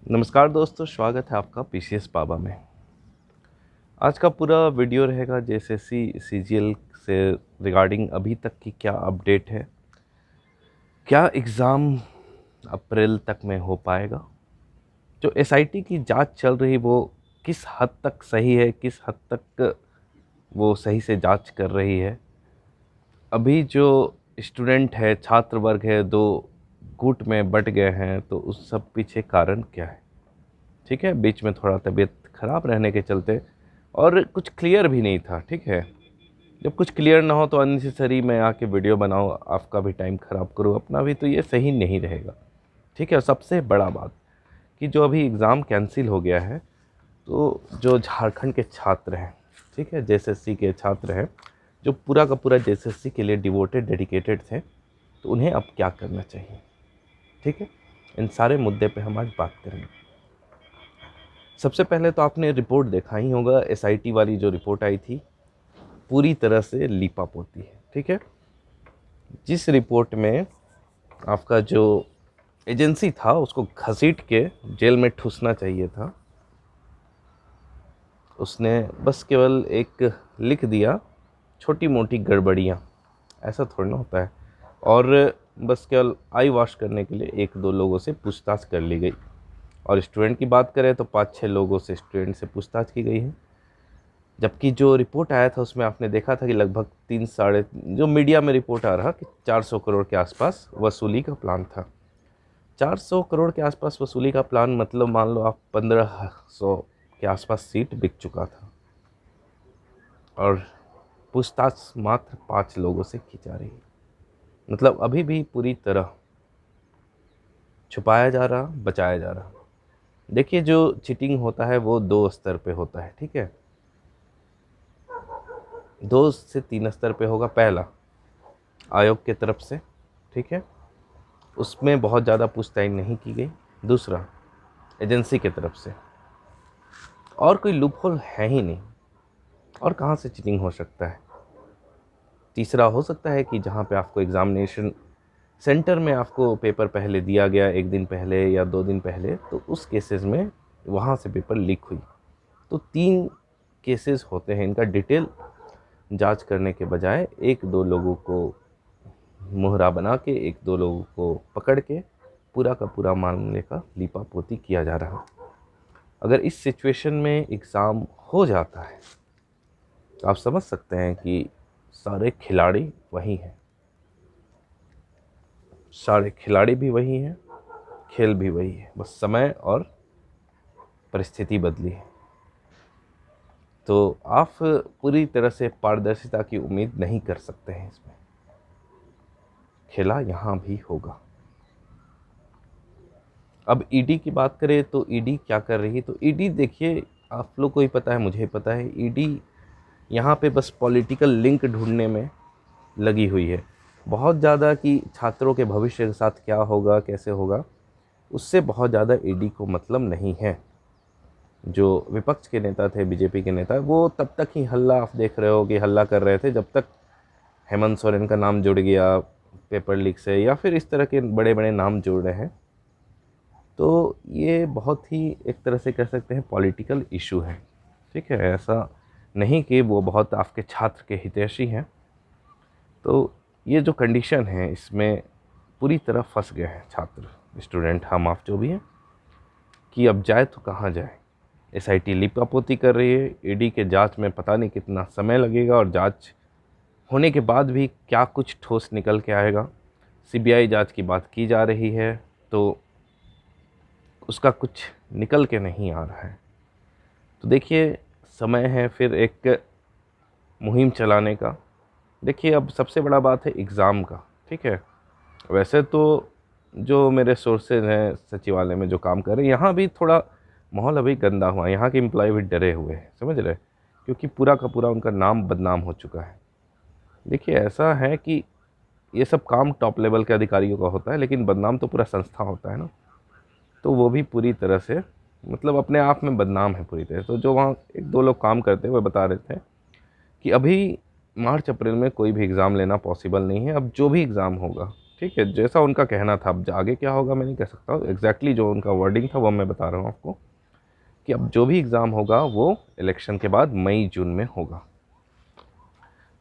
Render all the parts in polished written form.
नमस्कार दोस्तों, स्वागत है आपका पीसीएस बाबा में। आज का पूरा वीडियो रहेगा जेएसएससी सीजीएल से रिगार्डिंग अभी तक की क्या अपडेट है, क्या एग्ज़ाम अप्रैल तक में हो पाएगा, जो एसआईटी की जांच चल रही वो किस हद तक सही है, किस हद तक वो सही से जांच कर रही है। अभी जो स्टूडेंट है, छात्र वर्ग है, दो गुट में बँट गए हैं, तो उस सब पीछे कारण क्या है। ठीक है, बीच में थोड़ा तबीयत ख़राब रहने के चलते और कुछ क्लियर भी नहीं था। ठीक है, जब कुछ क्लियर ना हो तो अननेसेसरी मैं आके वीडियो बनाऊँ, आपका भी टाइम ख़राब करूँ, अपना भी, तो ये सही नहीं रहेगा। ठीक है, और सबसे बड़ा बात कि जो अभी एग्ज़ाम कैंसिल हो गया है, तो जो झारखंड के छात्र हैं, ठीक है, जेएसएससी के छात्र हैं, जो पूरा का पूरा जेएसएससी के लिए डिवोटेड डेडिकेटेड थे, तो उन्हें अब क्या करना चाहिए। ठीक है, इन सारे मुद्दे पे हम आज बात करेंगे। सबसे पहले तो आपने रिपोर्ट देखा ही होगा, एसआईटी वाली जो रिपोर्ट आई थी पूरी तरह से लीपापोती है। ठीक है, जिस रिपोर्ट में आपका जो एजेंसी था उसको घसीट के जेल में ठूसना चाहिए था, उसने बस केवल एक लिख दिया छोटी मोटी गड़बड़ियाँ, ऐसा थोड़ा ना होता है। और बस केवल आई वॉश करने के लिए एक दो लोगों से पूछताछ कर ली गई। और स्टूडेंट की बात करें तो 5-6 लोगों से स्टूडेंट से पूछताछ की गई है, जबकि जो रिपोर्ट आया था उसमें आपने देखा था कि लगभग 3 साढ़े, जो मीडिया में रिपोर्ट आ रहा कि 400 करोड़ के आसपास वसूली का प्लान था। 400 करोड़ के आसपास वसूली का प्लान मतलब मान लो आप 1500 के आसपास सीट बिक चुका था, और पूछताछ मात्र 5 लोगों से की जा रही है। मतलब अभी भी पूरी तरह छुपाया जा रहा, बचाया जा रहा। देखिए, जो चीटिंग होता है वो 2 स्तर पे होता है। ठीक है, 2 से 3 स्तर पे होगा। पहला, आयोग के तरफ से, ठीक है, उसमें बहुत ज़्यादा पूछताछ नहीं की गई। दूसरा, एजेंसी के तरफ से, और कोई लूपहोल है ही नहीं, और कहाँ से चीटिंग हो सकता है। तीसरा, हो सकता है कि जहाँ पे आपको एग्ज़ामिनेशन सेंटर में आपको पेपर पहले दिया गया, 1 दिन पहले या 2 दिन पहले, तो उस केसेस में वहाँ से पेपर लीक हुई। तो 3 केसेस होते हैं। इनका डिटेल जांच करने के बजाय 1-2 लोगों को मोहरा बना के, 1-2 लोगों को पकड़ के पूरा का पूरा मामले का लीपापोती किया जा रहा है। अगर इस सिचुएशन में एग्ज़ाम हो जाता है तो आप समझ सकते हैं कि सारे खिलाड़ी वही हैं, सारे खिलाड़ी भी वही हैं, खेल भी वही है, बस समय और परिस्थिति बदली है। तो आप पूरी तरह से पारदर्शिता की उम्मीद नहीं कर सकते हैं। इसमें खेला यहाँ भी होगा। अब ईडी की बात करें तो ईडी क्या कर रही है, तो ईडी देखिए, आप लोग को ही पता है, मुझे ही पता है, ईडी यहाँ पे बस पॉलिटिकल लिंक ढूंढने में लगी हुई है। बहुत ज़्यादा कि छात्रों के भविष्य के साथ क्या होगा, कैसे होगा, उससे बहुत ज़्यादा ईडी को मतलब नहीं है। जो विपक्ष के नेता थे, बीजेपी के नेता, वो तब तक ही हल्ला, आप देख रहे हो कि हल्ला कर रहे थे जब तक हेमंत सोरेन का नाम जुड़ गया पेपर लीक से, या फिर इस तरह के बड़े बड़े नाम जुड़ रहे हैं। तो ये बहुत ही एक तरह से कह सकते हैं पॉलिटिकल इशू है। ठीक है, ऐसा नहीं कि वो बहुत आपके छात्र के हितैषी हैं। तो ये जो कंडीशन है, इसमें पूरी तरह फंस गए हैं छात्र, स्टूडेंट, हम आप जो भी हैं, कि अब जाए तो कहाँ जाए। एसआईटी लीपापोती कर रही है, ईडी के जांच में पता नहीं कितना समय लगेगा, और जांच होने के बाद भी क्या कुछ ठोस निकल के आएगा। सीबीआई जांच की बात की जा रही है, तो उसका कुछ निकल के नहीं आ रहा है। तो देखिए, समय है फिर एक मुहिम चलाने का। देखिए, अब सबसे बड़ा बात है एग्ज़ाम का। ठीक है, वैसे तो जो मेरे सोर्सेज हैं सचिवालय में जो काम कर रहे हैं, यहाँ भी थोड़ा माहौल अभी गंदा हुआ है। यहाँ के एम्प्लॉय भी डरे हुए हैं, समझ रहे, क्योंकि पूरा का पूरा उनका नाम बदनाम हो चुका है। देखिए, ऐसा है कि ये सब काम टॉप लेवल के अधिकारियों का होता है, लेकिन बदनाम तो पूरा संस्था होता है ना। तो वो भी पूरी तरह से, मतलब अपने आप में बदनाम है पूरी तरह। तो जो वहाँ 1-2 लोग काम करते हैं वो बता रहे थे कि अभी मार्च अप्रैल में कोई भी एग्ज़ाम लेना पॉसिबल नहीं है। अब जो भी एग्ज़ाम होगा, ठीक है, जैसा उनका कहना था। अब आगे क्या होगा मैं नहीं कह सकता, एग्जैक्टली जो उनका वर्डिंग था वो मैं बता रहा हूँ आपको, कि अब जो भी एग्ज़ाम होगा वो इलेक्शन के बाद मई जून में होगा।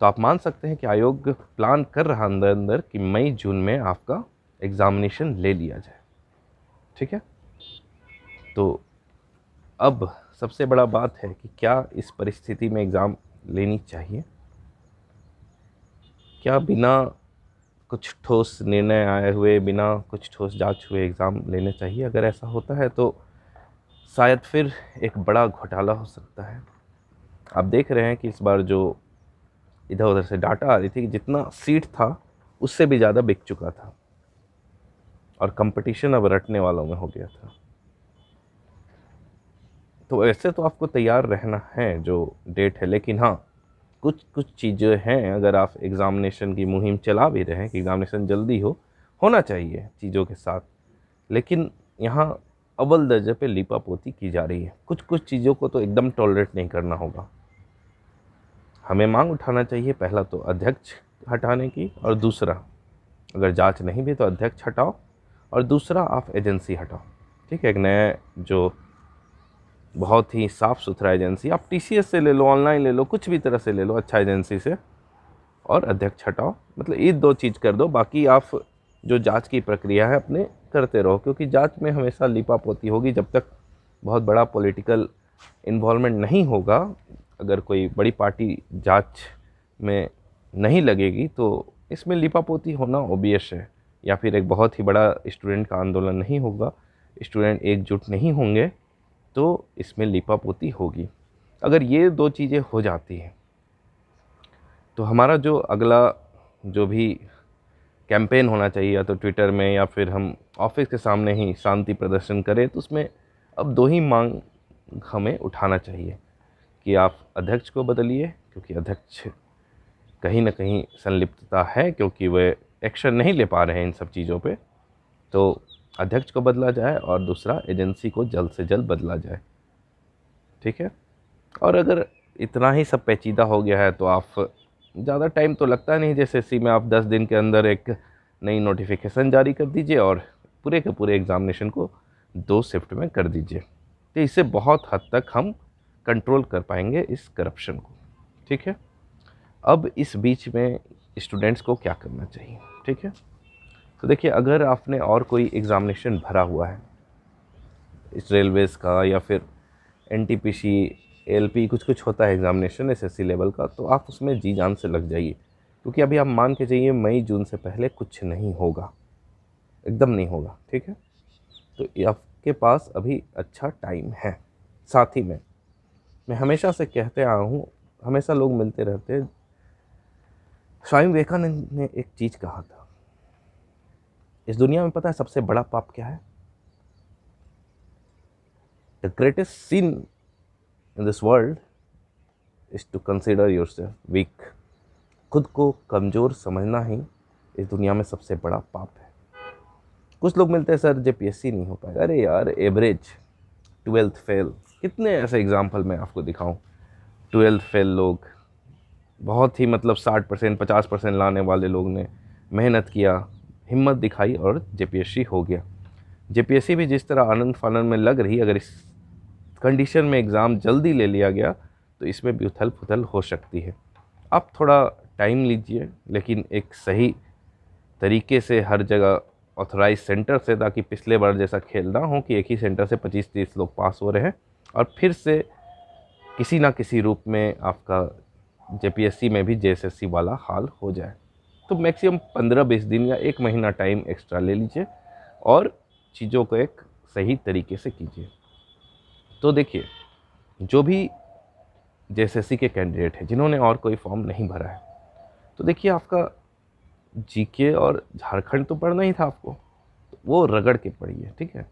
तो आप मान सकते हैं कि आयोग प्लान कर रहा अंदर अंदर कि मई जून में आपका एग्ज़ामिनेशन ले लिया जाए। ठीक है, तो अब सबसे बड़ा बात है कि क्या इस परिस्थिति में एग्ज़ाम लेनी चाहिए, क्या बिना कुछ ठोस निर्णय आए हुए, बिना कुछ ठोस जांच हुए एग्ज़ाम लेने चाहिए। अगर ऐसा होता है तो शायद फिर एक बड़ा घोटाला हो सकता है। आप देख रहे हैं कि इस बार जो इधर उधर से डाटा आ रही थी कि जितना सीट था उससे भी ज़्यादा बिक चुका था और कंपटीशन अब रटने वालों में हो गया था। तो ऐसे तो आपको तैयार रहना है जो डेट है, लेकिन हाँ कुछ कुछ चीज़ें हैं, अगर आप एग्ज़ामिनेशन की मुहिम चला भी रहे हैं कि एग्ज़ामिनेशन जल्दी होना चाहिए चीज़ों के साथ, लेकिन यहाँ अव्वल दर्जे पे लीपापोती की जा रही है। कुछ कुछ चीज़ों को तो एकदम टॉलरेट नहीं करना होगा। हमें मांग उठाना चाहिए, पहला तो अध्यक्ष हटाने की, और दूसरा अगर जांच नहीं भी तो अध्यक्ष हटाओ, और दूसरा आप एजेंसी हटाओ। ठीक है, एक नया जो बहुत ही साफ़ सुथरा एजेंसी, आप टीसीएस से ले लो, ऑनलाइन ले लो, कुछ भी तरह से ले लो अच्छा एजेंसी से, और अध्यक्ष हटाओ। मतलब ये दो चीज़ कर दो, बाकी आप जो जांच की प्रक्रिया है अपने करते रहो, क्योंकि जांच में हमेशा लीपापोती होगी जब तक बहुत बड़ा पॉलिटिकल इन्वॉल्वमेंट नहीं होगा। अगर कोई बड़ी पार्टी जांच में नहीं लगेगी तो इसमें लीपापोती होना ओबियस है, या फिर एक बहुत ही बड़ा स्टूडेंट का आंदोलन नहीं होगा, स्टूडेंट एकजुट नहीं होंगे तो इसमें लीपापोती होगी। अगर ये दो चीज़ें हो जाती हैं तो हमारा जो अगला जो भी कैंपेन होना चाहिए, या तो ट्विटर में या फिर हम ऑफिस के सामने ही शांति प्रदर्शन करें, तो उसमें अब दो ही मांग हमें उठाना चाहिए कि आप अध्यक्ष को बदलिए, क्योंकि अध्यक्ष कहीं ना कहीं संलिप्तता है, क्योंकि वे एक्शन नहीं ले पा रहे हैं इन सब चीज़ों पे, तो अध्यक्ष को बदला जाए, और दूसरा एजेंसी को जल्द से जल्द बदला जाए। ठीक है, और अगर इतना ही सब पेचीदा हो गया है तो आप ज़्यादा टाइम तो लगता नहीं, जैसे सी में आप 10 दिन के अंदर एक नई नोटिफिकेशन जारी कर दीजिए और पूरे के पूरे एग्ज़ामिनेशन को 2 शिफ्ट में कर दीजिए। तो इससे बहुत हद तक हम कंट्रोल कर पाएंगे इस करप्शन को। ठीक है, अब इस बीच में स्टूडेंट्स को क्या करना चाहिए। ठीक है, तो देखिए, अगर आपने और कोई एग्ज़ामिनेशन भरा हुआ है इस रेलवेज़ का, या फिर एनटीपीसी, एलपी, कुछ कुछ होता है एग्ज़ामिनेशन एसएससी लेवल का, तो आप उसमें जी जान से लग जाइए, क्योंकि अभी आप मान के चलिए मई जून से पहले कुछ नहीं होगा, एकदम नहीं होगा। ठीक है, तो ये आपके पास अभी अच्छा टाइम है। साथ ही में मैं हमेशा से कहते आया हूँ, हमेशा लोग मिलते रहते हैं, स्वामी विवेकानंद ने एक चीज़ कहा था, इस दुनिया में पता है सबसे बड़ा पाप क्या है? The greatest sin in this world is to consider yourself weak. खुद को कमज़ोर समझना ही इस दुनिया में सबसे बड़ा पाप है। कुछ लोग मिलते हैं, सर जेपीएससी नहीं हो पाएगा। अरे यार, एवरेज 12th फेल, कितने ऐसे एग्जाम्पल मैं आपको दिखाऊं। 12th फेल लोग, बहुत ही मतलब 60% 50% लाने वाले लोग ने मेहनत किया, हिम्मत दिखाई और जेपीएससी हो गया। जेपीएससी भी जिस तरह आनंद फानंद में लग रही, अगर इस कंडीशन में एग्ज़ाम जल्दी ले लिया गया तो इसमें भी उथल पुथल हो सकती है। आप थोड़ा टाइम लीजिए, लेकिन एक सही तरीके से हर जगह ऑथराइज सेंटर से, ताकि पिछले बार जैसा खेल ना हो कि एक ही सेंटर से 25-30 लोग पास हो रहे हैं और फिर से किसी ना किसी रूप में आपका जेपीएससी में भी जेएसएससी वाला हाल हो जाए। तो मैक्सिमम 15-20 दिन या 1 महीना टाइम एक्स्ट्रा ले लीजिए और चीज़ों को एक सही तरीके से कीजिए। तो देखिए, जो भी जेएसएससी के कैंडिडेट हैं जिन्होंने और कोई फॉर्म नहीं भरा है, तो देखिए, आपका जीके और झारखंड तो पढ़ना ही था आपको, तो वो रगड़ के पढ़िए। ठीक है,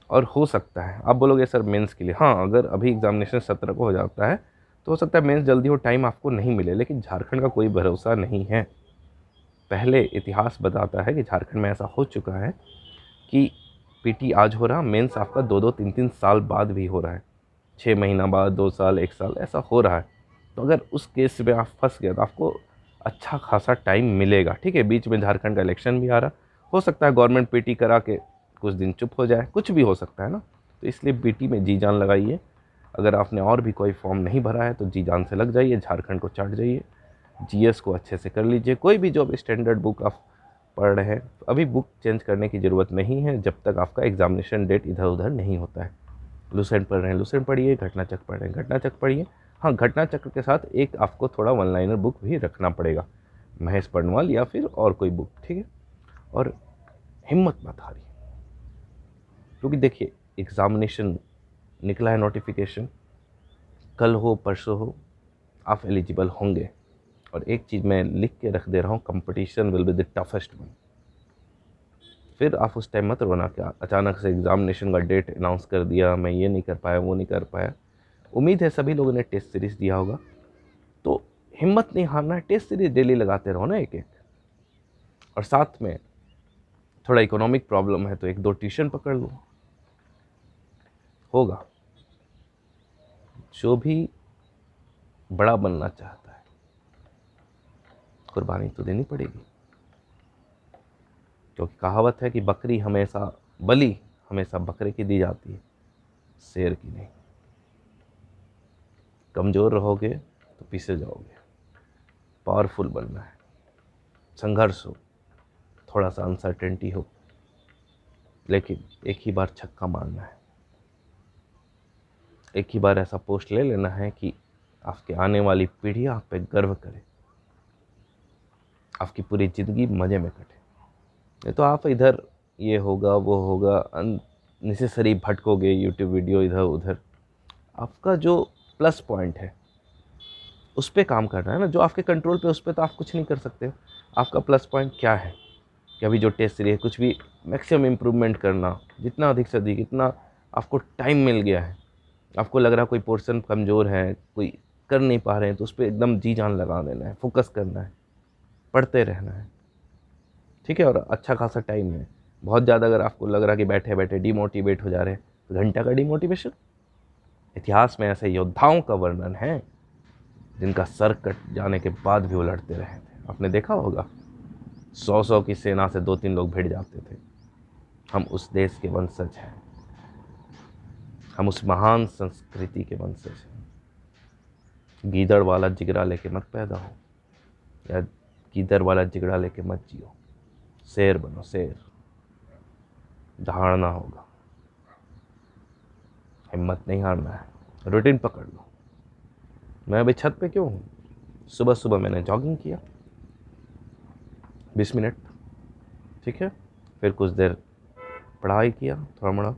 और हो सकता है आप बोलोगे सर मेंस के लिए, हाँ, अगर अभी एग्जामिनेशन 17 को हो जाता है तो हो सकता है मेंस जल्दी हो, टाइम आपको नहीं मिले, लेकिन झारखंड का कोई भरोसा नहीं है। पहले इतिहास बताता है कि झारखंड में ऐसा हो चुका है कि पीटी आज हो रहा, मेंस आपका 2-2 3-3 साल बाद भी हो रहा है, 6 महीना बाद, 2 साल, 1 साल, ऐसा हो रहा है। तो अगर उस केस में आप फंस गए तो आपको अच्छा खासा टाइम मिलेगा। ठीक है, बीच में झारखंड का इलेक्शन भी आ रहा, हो सकता है गवर्नमेंट पीटी करा के कुछ दिन चुप हो जाए, कुछ भी हो सकता है ना। तो इसलिए पीटी में जी जान लगाइए। अगर आपने और भी कोई फॉर्म नहीं भरा है तो जी जान से लग जाइए, झारखंड को चाट जाइए, जीएस को अच्छे से कर लीजिए। कोई भी जो स्टैंडर्ड बुक आप पढ़ रहे हैं, अभी बुक चेंज करने की ज़रूरत नहीं है जब तक आपका एग्जामिनेशन डेट इधर उधर नहीं होता है। लुसेंट पढ़ रहे हैं लुसेंट पढ़िए, घटना चक्र पढ़ रहे हैं घटना चक्र पढ़िए। हाँ, घटना चक्र के साथ एक आपको थोड़ा वन लाइनर बुक भी रखना पड़ेगा, महेश पर्णवाल या फिर और कोई बुक। ठीक है, और हिम्मत मत हारिए, क्योंकि देखिए एग्ज़ामिनेशन निकला है, नोटिफिकेशन कल हो परसों हो आप एलिजिबल होंगे। और एक चीज़ मैं लिख के रख दे रहा हूँ, competition will be the toughest one. फिर आप उस टाइम मत रोना कि अचानक से एग्ज़ामिनेशन का डेट अनाउंस कर दिया, मैं ये नहीं कर पाया वो नहीं कर पाया। उम्मीद है सभी लोगों ने टेस्ट सीरीज़ दिया होगा, तो हिम्मत नहीं हारना है, टेस्ट सीरीज़ डेली लगाते रहो ना एक एक। और साथ में थोड़ा इकोनॉमिक प्रॉब्लम है तो एक दो ट्यूशन पकड़ लो, होगा। जो भी बड़ा बनना चाहता है कुर्बानी तो देनी पड़ेगी, क्योंकि कहावत है कि बकरी हमेशा बलि हमेशा बकरे की दी जाती है, शेर की नहीं। कमज़ोर रहोगे तो पीछे जाओगे, पावरफुल बनना है, संघर्ष हो, थोड़ा सा अनसर्टेनिटी हो, लेकिन एक ही बार छक्का मारना है। एक ही बार ऐसा पोस्ट ले लेना है कि आपके आने वाली पीढ़ी आप पे गर्व करे, आपकी पूरी ज़िंदगी मज़े में कटे। नहीं तो आप इधर ये होगा वो होगा, अननेसेसरी भटकोगे, यूट्यूब वीडियो इधर उधर। आपका जो प्लस पॉइंट है उस पर काम करना है ना, जो आपके कंट्रोल पे, उस पर तो आप कुछ नहीं कर सकते हो। आपका प्लस पॉइंट क्या है कि अभी जो टेस्ट सीरीज है कुछ भी मैक्सिमम इम्प्रूवमेंट करना, जितना अधिक से अधिक, इतना आपको टाइम मिल गया है, आपको लग रहा है कोई पोर्शन कमज़ोर है, कोई कर नहीं पा रहे हैं, तो उस पर एकदम जी जान लगा देना है, फोकस करना है, पढ़ते रहना है। ठीक है, और अच्छा खासा टाइम है। बहुत ज़्यादा अगर आपको लग रहा है कि बैठे बैठे डिमोटिवेट हो जा रहे हैं, तो घंटा का डिमोटिवेशन। इतिहास में ऐसे योद्धाओं का वर्णन है जिनका सर कट जाने के बाद भी वो लड़ते रहे थे। आपने देखा होगा, 100 की सेना से 2-3 लोग भिड़ जाते थे। हम उस देश के वंशज हैं, हम उस महान संस्कृति के वंशज हैं। गीदड़ वाला जिगरा लेके मत पैदा हो, या गीदड़ वाला जिगरा लेके मत जियो। शेर बनो, शेर। दहाड़ना होगा, हिम्मत नहीं हारना है, रूटीन पकड़ लो। मैं अभी छत पे क्यों हूँ? सुबह सुबह मैंने जॉगिंग किया 20 मिनट, ठीक है, फिर कुछ देर पढ़ाई किया थोड़ा मोड़ा,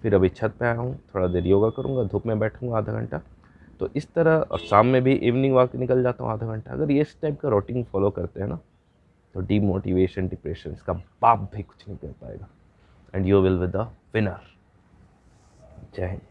फिर अभी छत पे आया हूँ, थोड़ा देर योगा करूँगा, धूप में बैठूँगा आधा घंटा। तो इस तरह, और शाम में भी इवनिंग वॉक निकल जाता हूँ आधा घंटा। अगर ये इस टाइप का रूटीन फॉलो करते हैं ना, तो डीमोटिवेशन, डिप्रेशन, इसका बाप भी कुछ नहीं कर पाएगा, and you will be the winner. जय हिंद।